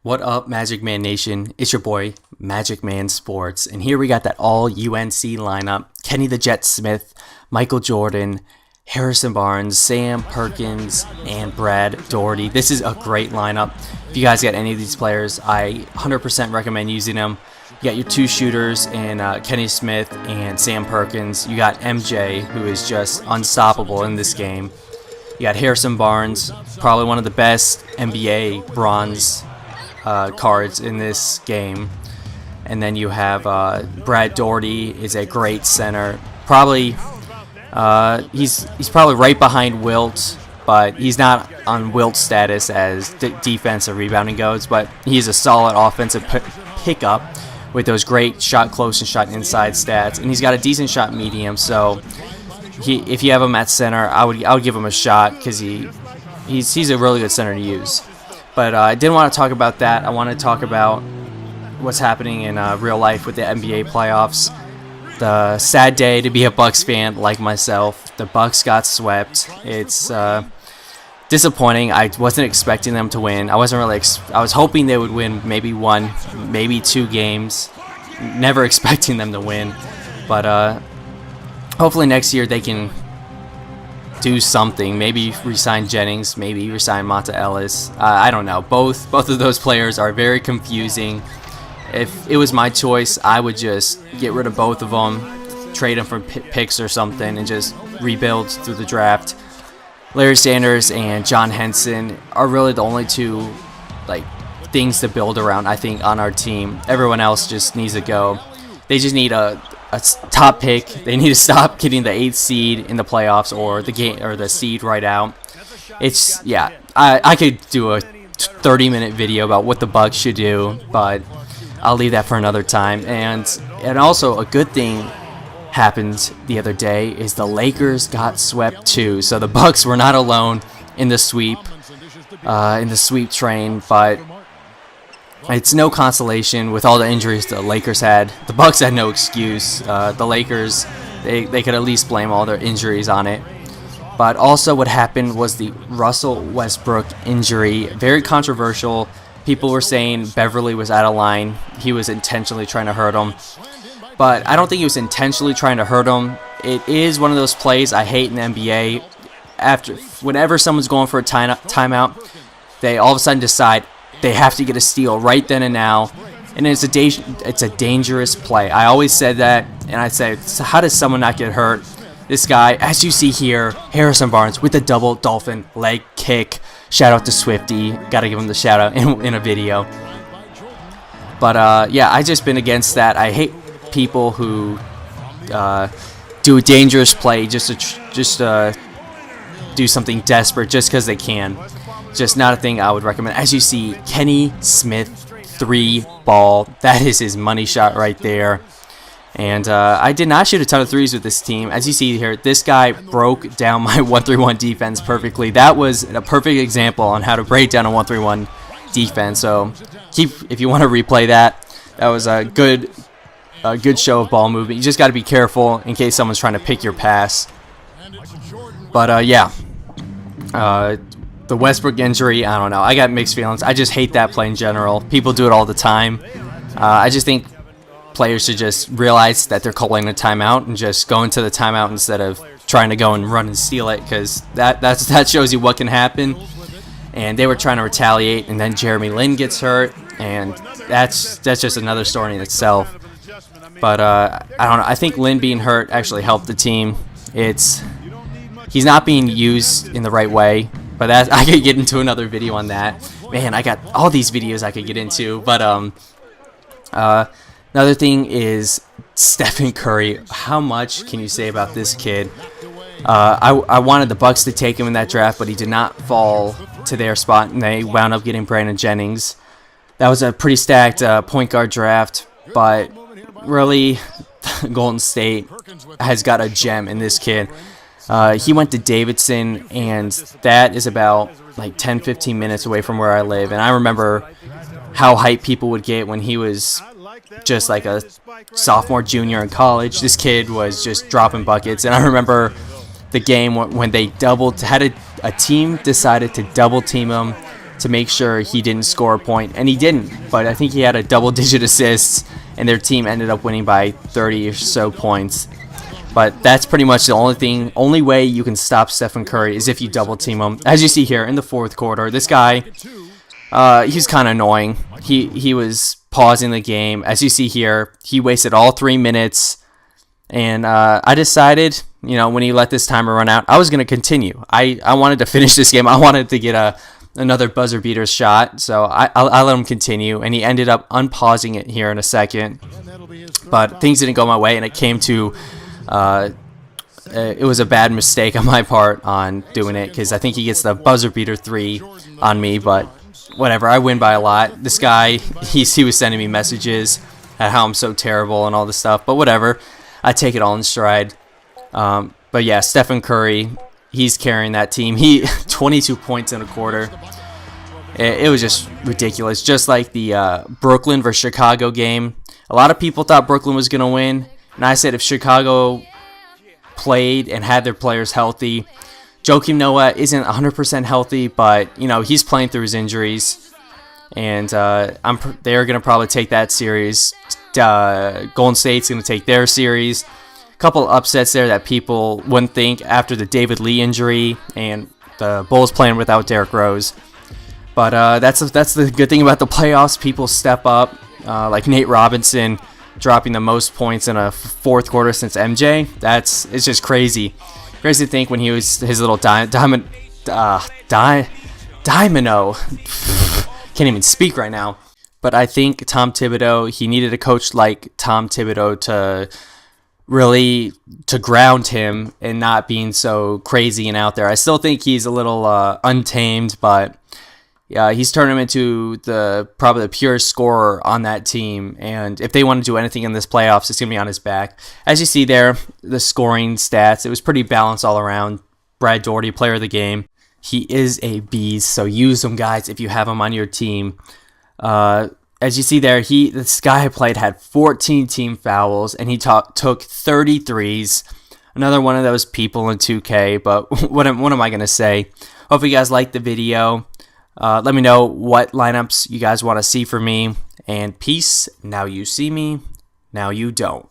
What up, Magic Man Nation? It's your boy, Magic Man Sports, and here we got that all UNC lineup. Kenny the Jet Smith, Michael Jordan, Harrison Barnes, Sam Perkins, and Brad Daugherty. This is a great lineup. If you guys got any of these players, I 100% recommend using them. You got your two shooters in Kenny Smith and Sam Perkins. You got MJ, who is just unstoppable in this game. You got Harrison Barnes, probably one of the best NBA bronze cards in this game. And then you have Brad Daugherty is a great center. Probably he's probably right behind Wilt, but he's not on Wilt status as defense or rebounding goes. But he's a solid offensive pickup with those great shot close and shot inside stats, and he's got a decent shot medium. So if you have him at center, I would give him a shot because he's a really good center to use. But I didn't want to talk about that. I want to talk about what's happening in real life with the NBA playoffs. The sad day to be a Bucks fan like myself. The Bucks got swept. It's disappointing. I wasn't expecting them to win. I wasn't really. I was hoping they would win maybe one, maybe two games. Never expecting them to win. But hopefully next year they can do something. Maybe resign Jennings. Maybe resign Monta Ellis. I don't know. Both of those players are very confusing. If it was my choice, I would just get rid of both of them, trade them for picks or something, and just rebuild through the draft. Larry Sanders and John Henson are really the only two things to build around, I think, on our team. Everyone else just needs to go. They just need a top pick. They need to stop getting the 8th seed in the playoffs or the seed right out. It's I could do a 30-minute video about what the Bucks should do, but I'll leave that for another time. And also a good thing happened the other day is the Lakers got swept too. So the Bucks were not alone in the sweep train, but it's no consolation with all the injuries the Lakers had. The Bucks had no excuse. The Lakers, they could at least blame all their injuries on it. But also what happened was the Russell Westbrook injury. Very controversial. People were saying Beverly was out of line. He was intentionally trying to hurt him. But I don't think he was intentionally trying to hurt him. It is one of those plays I hate in the NBA. Whenever someone's going for a timeout, they all of a sudden decide they have to get a steal right then and now. And it's a dangerous play. I always said that, and I say, how does someone not get hurt? This guy, as you see here, Harrison Barnes with a double dolphin leg kick. Shout out to Swifty. Gotta give him the shout out in a video. But I just been against that. I hate people who do a dangerous play just to do something desperate just because they can. Just not a thing I would recommend. As you see, Kenny Smith 3-ball. That is his money shot right there. And I did not shoot a ton of threes with this team. As you see here, this guy broke down my 1-3-1 defense perfectly. That was a perfect example on how to break down a 1-3-1 defense. So if you want to replay that, that was a good show of ball movement. You just got to be careful in case someone's trying to pick your pass. But the Westbrook injury, I don't know. I got mixed feelings. I just hate that play in general. People do it all the time. I just think players should just realize that they're calling a timeout and just go into the timeout instead of trying to go and run and steal it, because that shows you what can happen. And they were trying to retaliate, and then Jeremy Lin gets hurt, and that's just another story in itself. But I don't know. I think Lin being hurt actually helped the team. He's not being used in the right way. But I could get into another video on that. Man, I got all these videos I could get into. But another thing is Stephen Curry. How much can you say about this kid? I wanted the Bucks to take him in that draft, but he did not fall to their spot, and they wound up getting Brandon Jennings. That was a pretty stacked point guard draft, but really, Golden State has got a gem in this kid. He went to Davidson, and that is about 10-15 minutes away from where I live. And I remember how hyped people would get when he was just like a sophomore, junior in college. This kid was just dropping buckets. And I remember the game when they had a team decided to double team him to make sure he didn't score a point, and he didn't. But I think he had a double-digit assists, and their team ended up winning by 30 or so points. But that's pretty much the only way you can stop Stephen Curry is if you double team him. As you see here in the fourth quarter, this guy, he's kind of annoying. He was pausing the game. As you see here, he wasted all 3 minutes. And I decided, when he let this timer run out, I was going to continue. I wanted to finish this game. I wanted to get another buzzer beater shot. So I let him continue. And he ended up unpausing it here in a second. But things didn't go my way, and it came to... it was a bad mistake on my part on doing it, because I think he gets the buzzer beater 3 on me, but whatever, I win by a lot. This guy, he was sending me messages at how I'm so terrible and all this stuff, but whatever, I take it all in stride. But yeah, Stephen Curry, he's carrying that team. 22 points in a quarter. It was just ridiculous, just like the Brooklyn versus Chicago game. A lot of people thought Brooklyn was going to win. And I said if Chicago played and had their players healthy, Joakim Noah isn't 100% healthy, but he's playing through his injuries, and they're gonna probably take that series. Golden State's gonna take their series. A couple upsets there that people wouldn't think after the David Lee injury and the Bulls playing without Derrick Rose. But that's the good thing about the playoffs. People step up, like Nate Robinson, dropping the most points in a fourth quarter since MJ. It's just crazy. Crazy to think when he was his little domino. Can't even speak right now. But I think Tom Thibodeau, he needed a coach like Tom Thibodeau to ground him and not being so crazy and out there. I still think he's a little untamed, but yeah, he's turned him into probably the purest scorer on that team. And if they want to do anything in this playoffs, it's going to be on his back. As you see there, the scoring stats, it was pretty balanced all around. Brad Daugherty, player of the game. He is a beast, so use him, guys, if you have him on your team. As you see there, this guy I played had 14 team fouls, and he took 33s. Another one of those people in 2K, but what am I going to say? Hope you guys liked the video. Let me know what lineups you guys want to see from me. And peace. Now you see me. Now you don't.